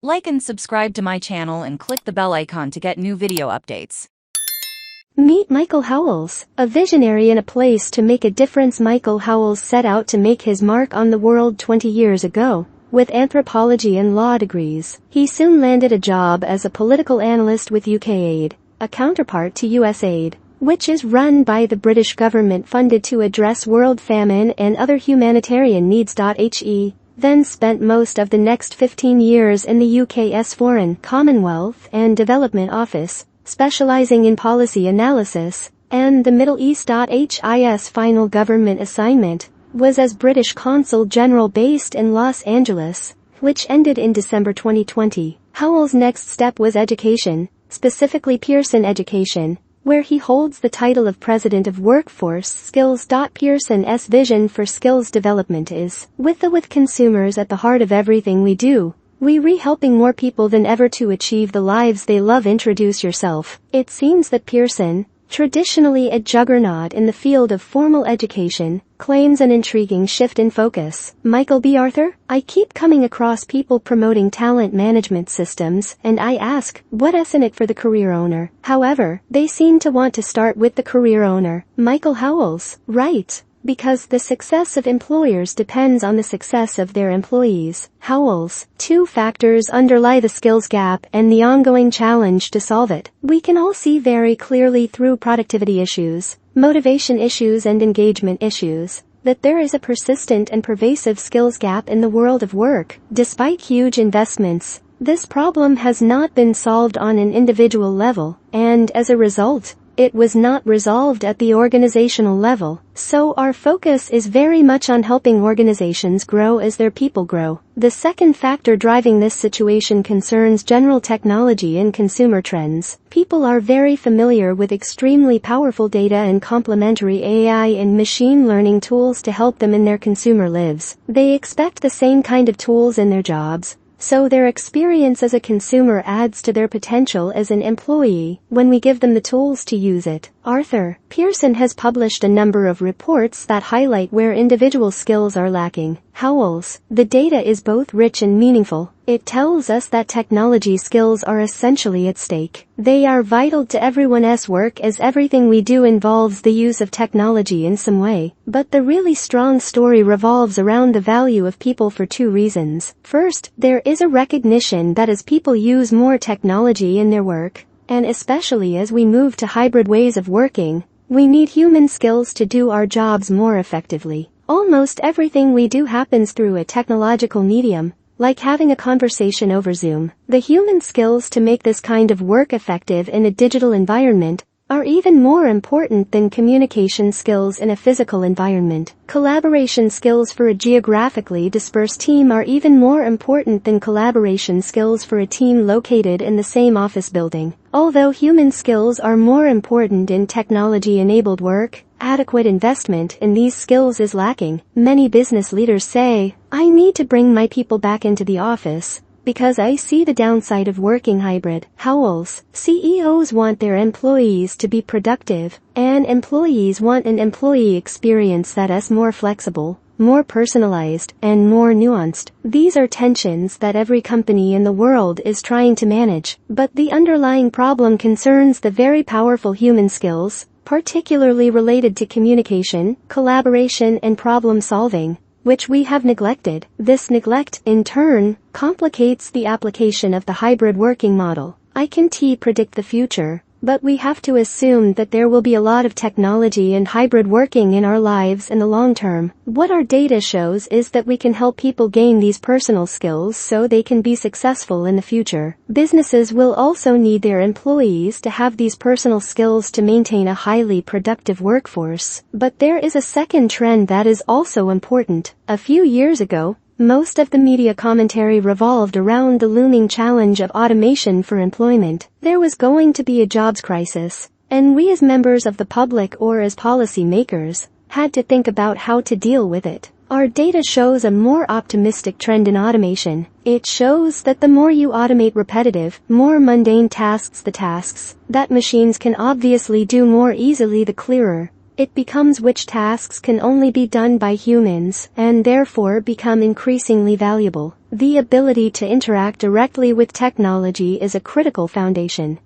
Like and subscribe to my channel and click the bell icon to get new video updates. Meet Michael Howells, a visionary in a place to make a difference. Michael Howells set out to make his mark on the world 20 years ago. With anthropology and law degrees, he soon landed a job as a political analyst with UKAID, a counterpart to USAID, which is run by the British government, funded to address world famine and other humanitarian needs. He then spent most of the next 15 years in the UK's Foreign, Commonwealth and Development Office, specializing in policy analysis, and the Middle East. His final government assignment was as British Consul General based in Los Angeles, which ended in December 2020. Howells' next step was education, specifically Pearson education, where he holds the title of President of Workforce Skills. Pearson's vision for skills development is, with consumers at the heart of everything we do, we helping more people than ever to achieve the lives they love. Introduce yourself. It seems that Pearson, traditionally a juggernaut in the field of formal education, claims an intriguing shift in focus. Michael B. Arthur, I keep coming across people promoting talent management systems, and I ask, what's in it for the career owner? However, they seem to want to start with the career owner. Michael Howells, right. Because the success of employers depends on the success of their employees. Howells, two factors underlie the skills gap and the ongoing challenge to solve it. We can all see very clearly through productivity issues, motivation issues and engagement issues, that there is a persistent and pervasive skills gap in the world of work. Despite huge investments, this problem has not been solved on an individual level, and as a result, it was not resolved at the organizational level. So our focus is very much on helping organizations grow as their people grow. The second factor driving this situation concerns general technology and consumer trends. People are very familiar with extremely powerful data and complementary AI and machine learning tools to help them in their consumer lives. They expect the same kind of tools in their jobs, so their experience as a consumer adds to their potential as an employee when we give them the tools to use it. Arthur, Pearson has published a number of reports that highlight where individual skills are lacking. Howells, the data is both rich and meaningful. It tells us that technology skills are essentially at stake. They are vital to everyone's work, as everything we do involves the use of technology in some way. But the really strong story revolves around the value of people for two reasons. First, there is a recognition that as people use more technology in their work, and especially as we move to hybrid ways of working, we need human skills to do our jobs more effectively. Almost everything we do happens through a technological medium, like having a conversation over Zoom. The human skills to make this kind of work effective in a digital environment are even more important than communication skills in a physical environment. Collaboration skills for a geographically dispersed team are even more important than collaboration skills for a team located in the same office building. Although human skills are more important in technology-enabled work, adequate investment in these skills is lacking. Many business leaders say, I need to bring my people back into the office because I see the downside of working hybrid. Howells, CEOs want their employees to be productive, and employees want an employee experience that is more flexible, more personalized, and more nuanced. These are tensions that every company in the world is trying to manage, but the underlying problem concerns the very powerful human skills, particularly related to communication, collaboration, and problem solving, which we have neglected. This neglect, in turn, complicates the application of the hybrid working model. I can't predict the future, but we have to assume that there will be a lot of technology and hybrid working in our lives in the long term. What our data shows is that we can help people gain these personal skills so they can be successful in the future. Businesses will also need their employees to have these personal skills to maintain a highly productive workforce. But there is a second trend that is also important. A few years ago, most of the media commentary revolved around the looming challenge of automation for employment. There was going to be a jobs crisis, and we as members of the public or as policy makers had to think about how to deal with it. Our data shows a more optimistic trend in automation. It shows that the more you automate repetitive, more mundane tasks, the tasks that machines can obviously do more easily, the clearer it becomes which tasks can only be done by humans, and therefore become increasingly valuable. The ability to interact directly with technology is a critical foundation.